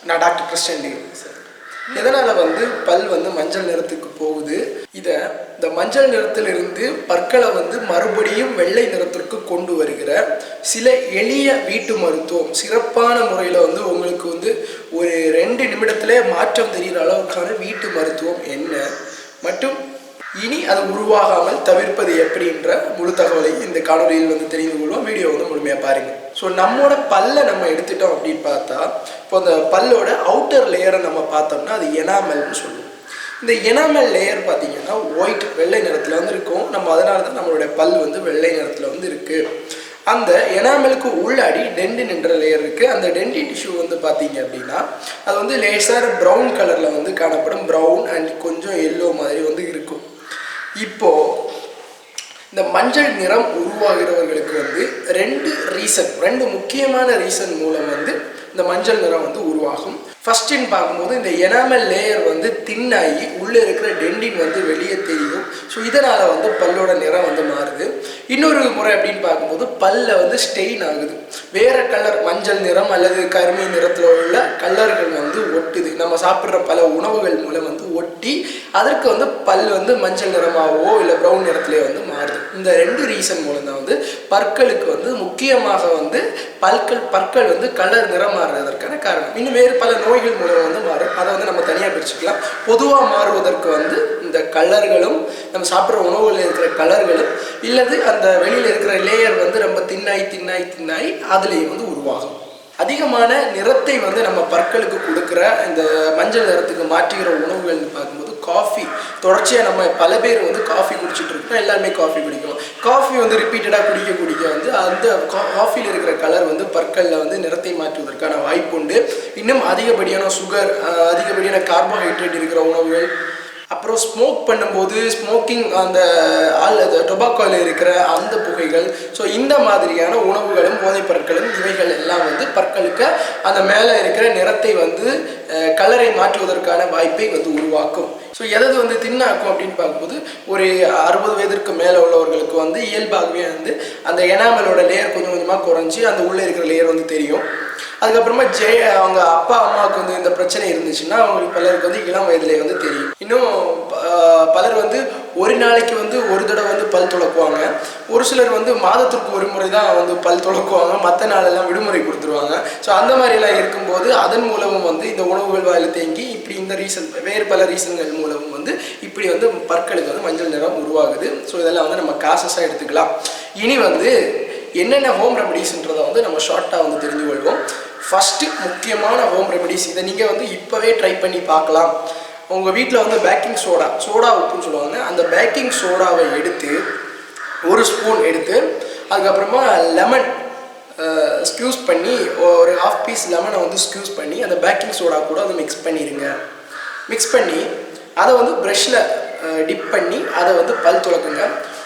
நான் doctor Kristen Leo sir. எதனால் வந்து பல் வந்து மஞ்சள் நிறத்துக்கு போகுது? இதை இந்த மஞ்சள் நிறத்திலிருந்து பற்களை வந்து மறுபடியும் வெள்ளை நிறத்திற்கு கொண்டு வருகிற சில எளிய வீட்டு மருத்துவம் சிறப்பான முறையில் வந்து உங்களுக்கு வந்து ஒரு 2 நிமிடத்திலே மாற்றம் தெரிகிற அளவுக்கான வீட்டு மருத்துவம் என்ன மற்றும் இனி அது உருவாகாமல் தவிர்ப்பது எப்படின்ற முழு தகவலை இந்த காணொலியில் வந்து தெரிந்து கொள்வோம். வீடியோ வந்து முழுமையாக பாருங்கள். ஸோ நம்மளோட பல்லை நம்ம எடுத்துட்டோம் அப்படின்னு பார்த்தா, இப்போ அந்த பல்லோட அவுட்டர் லேயரை நம்ம பார்த்தோம்னா அது எனாமல்னு சொல்லுவோம். இந்த எனாமல் லேயர் பார்த்தீங்கன்னா ஒயிட் வெள்ளை நிறத்தில் வந்து இருக்கும். நம்ம அதனால தான் நம்மளுடைய பல் வந்து வெள்ளை நிறத்தில் வந்து இருக்குது. அந்த எனாமலுக்கு உள்ளாடி டென்டின் என்ற லேயர் இருக்குது. அந்த டென்டின் டிஷ்யூ வந்து பார்த்தீங்க அப்படின்னா அது வந்து லேசாக ப்ரௌன் கலரில் வந்து காணப்படும். ப்ரௌன் அண்ட் கொஞ்சம் எல்லோ மாதிரி வந்து இருக்கும். இப்போது இந்த மஞ்சள் நிறம் உருவாகிறவர்களுக்கு வந்து 2 முக்கியமான ரீசன் மூலம் வந்து இந்த மஞ்சள் நிறம் வந்து உருவாகும். ஃபர்ஸ்ட்னு பார்க்கும்போது இந்த எனாமல் லேயர் வந்து தின்னாகி உள்ளே இருக்கிற டென்டின் வந்து வெளியே தெரியும். ஸோ இதனால் வந்து பல்லோட நிறம் வந்து மாறுது. இன்னொரு முறை அப்படின்னு பார்க்கும்போது பல்ல வந்து ஸ்டெயின் ஆகுது. வேறு கலர் மஞ்சள் நிறம் அல்லது கருமை நிறத்தில் உள்ள கலர்கள் வந்து ஒட்டுது. நம்ம சாப்பிட்ற பல உணவுகள் மூலம் வந்து ஒட்டி அதற்கு வந்து பல் வந்து மஞ்சள் நிறமாகவோ இல்லை ப்ரௌன் நிறத்துலேயே வந்து மாறுது. இந்த 2 ரீசன் மூலம் தான் வந்து பற்களுக்கு வந்து முக்கியமாக வந்து பற்கள் வந்து கலர் நிறம் மாறுறதற்கான காரணம். இன்னும் வேறு பல நோய்கள் மூலம் வந்து மாறும். அதை வந்து நம்ம தனியாக பிரிச்சுக்கலாம். பொதுவாக மாறுவதற்கு வந்து இந்த கலர்களும் நம்ம சாப்பிட்ற உணவுகளில் இருக்கிற கலர்களும் இல்லது அந்த வெளியில் இருக்கிற லேயர் வந்து ரொம்ப தின்னாய் அதுலேயும் வந்து உருவாகும். அதிகமான நிறத்தை வந்து நம்ம பற்களுக்கு கொடுக்குற இந்த மஞ்சள் நிறத்துக்கு மாற்றுகிற உணவுகள்னு பார்க்கும்போது காஃபி. தொடர்ச்சியாக நம்ம பல பேர் வந்து காஃபி குடிச்சிட்டு இருக்கோம். எல்லாருமே காஃபி குடிக்கிறோம். காஃபி வந்து ரிப்பீட்டடாக குடிக்க வந்து அந்த காஃபியில் இருக்கிற கலர் வந்து பற்களில் வந்து நிறத்தை மாற்றுவதற்கான வாய்ப்பு உண்டு. இன்னும் அதிகப்படியான சுகர், அதிகப்படியான கார்போஹைட்ரேட் இருக்கிற உணவுகள், அப்புறம் ஸ்மோக் பண்ணும்போது ஸ்மோக்கிங் அந்த டொபாக்கோவில் இருக்கிற அந்த புகைகள், ஸோ இந்த மாதிரியான உணவுகளும் போதைப் பொருட்களும் இவைகள் எல்லாம் வந்து பற்களுக்கு அந்த மேலே இருக்கிற நிறத்தை வந்து கலரை மாற்றுவதற்கான வாய்ப்பை வந்து உருவாக்கும். ஸோ எதாவது வந்து தின்னாக்கும் அப்படின்னு பார்க்கும்போது ஒரு 60 வயதிற்கு மேலே உள்ளவர்களுக்கு வந்து இயல்பாகவே வந்து அந்த எனாமலோட லேயர் கொஞ்சம் கொஞ்சமாக குறைஞ்சி அந்த உள்ளே இருக்கிற லேயர் வந்து தெரியும். அதுக்கப்புறமா அவங்க அப்பா அம்மாவுக்கு வந்து இந்த பிரச்சனை இருந்துச்சுன்னா அவங்களுக்கு பலருக்கு வந்து இளம் வயதிலே வந்து தெரியும். இன்னும் பலர் வந்து ஒரு நாளைக்கு வந்து ஒரு தடவை வந்து பல் துலக்குவாங்க. ஒரு சிலர் வந்து மாதத்திற்கு ஒரு முறை தான் வந்து பல் துலக்குவாங்க. மற்ற நாளெல்லாம் விடுமுறை கொடுத்துருவாங்க. ஸோ அந்த மாதிரிலாம் இருக்கும்போது அதன் மூலமும் வந்து இந்த உணவுகள் வாயில் தேங்கி இப்படி இந்த ரீசன் வேறு பல ரீசன்கள் மூலமும் வந்து இப்படி வந்து பற்களுக்கு வந்து மஞ்சள் நிறம் உருவாகுது. ஸோ இதெல்லாம் வந்து நம்ம காசஸாக எடுத்துக்கலாம். இனி வந்து என்னென்ன ஹோம் ரெமடிஸ்ன்றதை வந்து நம்ம ஷார்ட்டாக வந்து தெரிஞ்சு கொள்வோம். ஃபஸ்ட்டு முக்கியமான ஹோம் ரெமடிஸ், இதை நீங்கள் வந்து இப்போவே ட்ரை பண்ணி பார்க்கலாம். உங்கள் வீட்டில் வந்து பேக்கிங் சோடா உப்புன்னு சொல்லுவாங்க. அந்த பேக்கிங் சோடாவை எடுத்து 1 ஸ்பூன் எடுத்து அதுக்கப்புறமா லெமன் ஸ்க்யூஸ் பண்ணி ஒரு 1/2 பீஸ் லெமனை வந்து ஸ்க்யூஸ் பண்ணி அந்த பேக்கிங் சோடா கூட அதை மிக்ஸ் பண்ணிடுங்க. மிக்ஸ் பண்ணி அதை வந்து ப்ரஷ்ஷில் டிப் பண்ணி அதை வந்து பல் துலக்குங்க.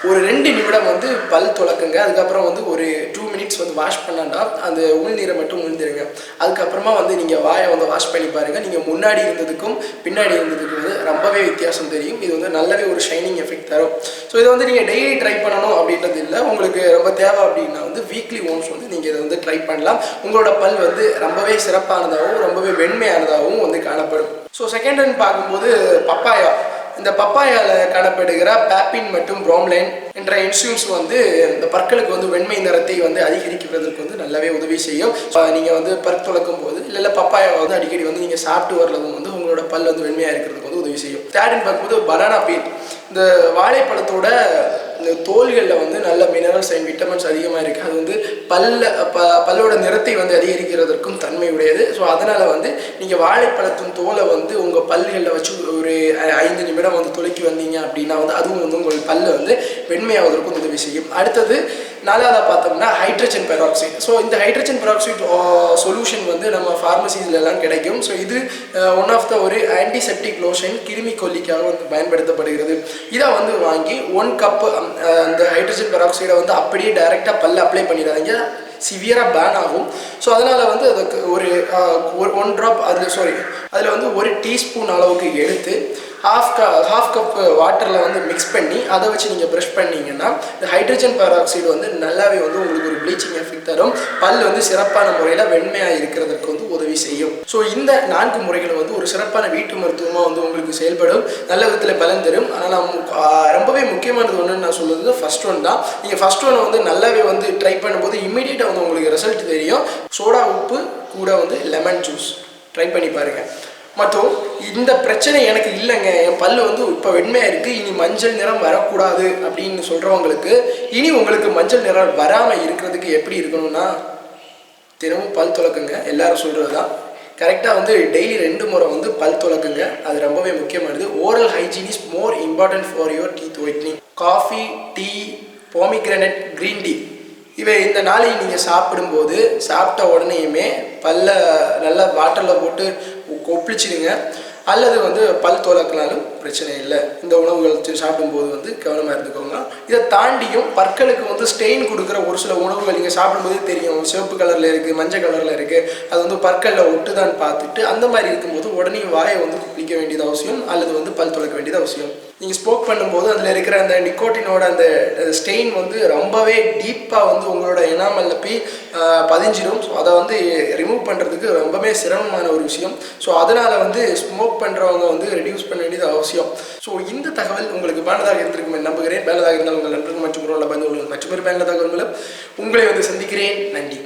ஒரு 2 நிமிடம் வந்து பல் துலக்குங்க. அதுக்கப்புறம் வந்து ஒரு 2 மினிட்ஸ் வந்து வாஷ் பண்ணாண்டா அந்த உள்நீரை மட்டும் உழுந்துருங்க. அதுக்கப்புறமா வந்து நீங்கள் வாயை வந்து வாஷ் பண்ணி பாருங்கள். நீங்கள் முன்னாடி இருந்ததுக்கும் பின்னாடி இருந்ததுக்கும் வந்து ரொம்பவே வித்தியாசம் தெரியும். இது வந்து நல்லாவே ஒரு ஷைனிங் எஃபெக்ட் தரும். ஸோ இதை வந்து நீங்கள் டெய்லி ட்ரை பண்ணணும் அப்படின்றது இல்லை. உங்களுக்கு ரொம்ப தேவை அப்படின்னா வந்து வீக்லி ஒன்ஸ் வந்து நீங்கள் இதை வந்து ட்ரை பண்ணலாம். உங்களோட பல் வந்து ரொம்பவே சிறப்பானதாகவும் ரொம்பவே வெண்மையானதாகவும் வந்து காணப்படும். ஸோ செகண்ட் பார்க்கும்போது பப்பாயா. இந்த பப்பாயாவில் காணப்படுகிற பேப்பின் மற்றும் ப்ரோம்லைன் என்ற என்சைம்ஸ் வந்து இந்த பற்களுக்கு வந்து வெண்மை நிறத்தை வந்து அதிகரிக்கிறதுக்கு வந்து நல்லாவே உதவி செய்யும். நீங்கள் வந்து பல் துலக்கும் போது இல்லை பப்பாயாவை வந்து அடிக்கடி வந்து நீங்கள் சாப்பிட்டு வர்றதும் வந்து உங்களோட பல் வந்து வெண்மையாக இருக்கிறதுக்கு வந்து உதவி செய்யும். தேர்டுன்னு பார்க்கும்போது பனானா பீல். இந்த வாழைப்பழத்தோட இந்த தோல்களில் வந்து நல்ல மினரல்ஸ் அண்ட் விட்டமின்ஸ் அதிகமாக இருக்குது. அது வந்து பல்லோட நிறத்தை வந்து அதிகரிக்கிறதற்கும் தன்மை உடையது. ஸோ அதனால் வந்து நீங்கள் வாழைப்பழத்தின் தோலை வந்து உங்கள் பல்களில் வச்சு ஒரு 5 நிமிடம் வந்து துலக்கி வந்தீங்க அப்படின்னா வந்து அதுவும் வந்து உங்கள் பல்ல வந்து வெண்மையாவதற்கும் உதவி செய்யும். அடுத்தது 4ஆவதாக பார்த்தோம்னா ஹைட்ரஜன் பெராக்சைடு. ஸோ இந்த ஹைட்ரஜன் பெராக்சைடு சொல்யூஷன் வந்து நம்ம ஃபார்மசிஸ்லாம் கிடைக்கும். ஸோ இது ஒன் ஆஃப் த ஒரு ஆன்டிசெப்டிக் லோஷன் கிருமி கொல்லிக்காக வந்து பயன்படுத்தப்படுகிறது. இதை வந்து வாங்கி 1 கப்பு அந்த ஹைட்ரஜன் பெராக்சைடை வந்து அப்படியே டைரெக்டாக பல்ல அப்ளை பண்ணிடாதீங்க. சிவியராக பேன் ஆகும். ஸோ அதனால் வந்து அதுக்கு ஒரு 1 ட்ராப் அதில் வந்து 1 டீஸ்பூன் அளவுக்கு எடுத்து ஹாஃப் கப் வாட்டரில் வந்து மிக்ஸ் பண்ணி அதை வச்சு நீங்கள் ப்ரஷ் பண்ணிங்கன்னா இந்த ஹைட்ரஜன் பெராக்சைடு வந்து நல்லாவே வந்து உங்களுக்கு ஒரு ப்ளீச்சிங் எஃபெக்ட் தரும். பல் வந்து சிறப்பான முறையில் வெண்மையாக இருக்கிறதுக்கு வந்து உதவி செய்யும். ஸோ இந்த 4 முறைகள் வந்து ஒரு சிறப்பான வீட்டு மருத்துவமாக வந்து உங்களுக்கு செயல்படும், நல்ல விதத்தில் பலன் தரும். ஆனால் நான் ரொம்பவே முக்கியமானது ஒன்றுன்னு நான் சொல்லுறது ஃபர்ஸ்ட் ஒன் தான். நீங்கள் ஃபர்ஸ்ட் ஒன்னை வந்து நல்லாவே வந்து ட்ரை பண்ணும்போது இமீடியட்டாக வந்து உங்களுக்கு ரிசல்ட் தெரியும். சோடா உப்பு கூட வந்து லெமன் ஜூஸ் ட்ரை பண்ணி பாருங்கள். மற்றும் இந்த பிரச்சனை எனக்கு இல்லைங்க, என் பல் வந்து இப்போ வெண்மையாக இருக்குது, இனி மஞ்சள் நிறம் வரக்கூடாது அப்படின்னு சொல்கிறவங்களுக்கு இனி உங்களுக்கு மஞ்சள் நிறம் வராமல் இருக்கிறதுக்கு எப்படி இருக்கணும்னா தினமும் பல் துலக்குங்க. எல்லாரும் சொல்கிறது தான் கரெக்டாக வந்து டெய்லி 2 முறை வந்து பல் துலக்குங்க. அது ரொம்பவே முக்கியமானது. Oral hygiene is more important for your teeth whitening. Coffee, tea, pomegranate, green tea இவை இந்த நாளைக்கு நீங்கள் சாப்பிடும்போது சாப்பிட்ட உடனேயுமே பல்ல நல்லா வாட்டரில் போட்டு கொப்பளிச்சிடுங்க. அல்லது வந்து பல் துலக்கினாலும் பிரச்சனை இல்லை. இந்த உணவுகள் சாப்பிடும்போது வந்து கவனமாக இருந்துக்கோங்க. இதை தாண்டியும் பற்களுக்கு வந்து ஸ்டெயின் கொடுக்குற ஒரு சில உணவுகள் நீங்கள் சாப்பிடும்போதே தெரியும், சிவப்பு கலரில் இருக்குது, மஞ்சள் கலரில் இருக்குது, அது வந்து பற்களில் ஒட்டுதான் பார்த்துட்டு அந்த மாதிரி இருக்கும்போது உடனே வாயை வந்து குளிக்க வேண்டியது அவசியம், அல்லது வந்து பல் துலக்க வேண்டியது அவசியம். நீங்கள் ஸ்மோக் பண்ணும்போது அதில் இருக்கிற அந்த நிக்கோட்டினோட அந்த ஸ்டெயின் வந்து ரொம்பவே டீப்பாக வந்து உங்களோட எனாமலில் போய் பதிஞ்சிடும். ஸோ அதை வந்து ரிமூவ் பண்ணுறதுக்கு ரொம்பவே சிரமமான ஒரு விஷயம். ஸோ அதனால் வந்து ஸ்மோக் பண்ணுறவங்க வந்து ரெடியூஸ் பண்ண வேண்டியது அவசியம். ஸோ இந்த தகவல் உங்களுக்கு பயனுள்ளதாக இருந்திருக்கும் நம்புகிறேன். பயனுள்ளதாக இருந்தால் உங்கள் நண்பர்கள் மற்றும் பந்து மற்றொரு பயனுள்ள தகவல் மூலம் உங்களை வந்து சந்திக்கிறேன். நன்றி.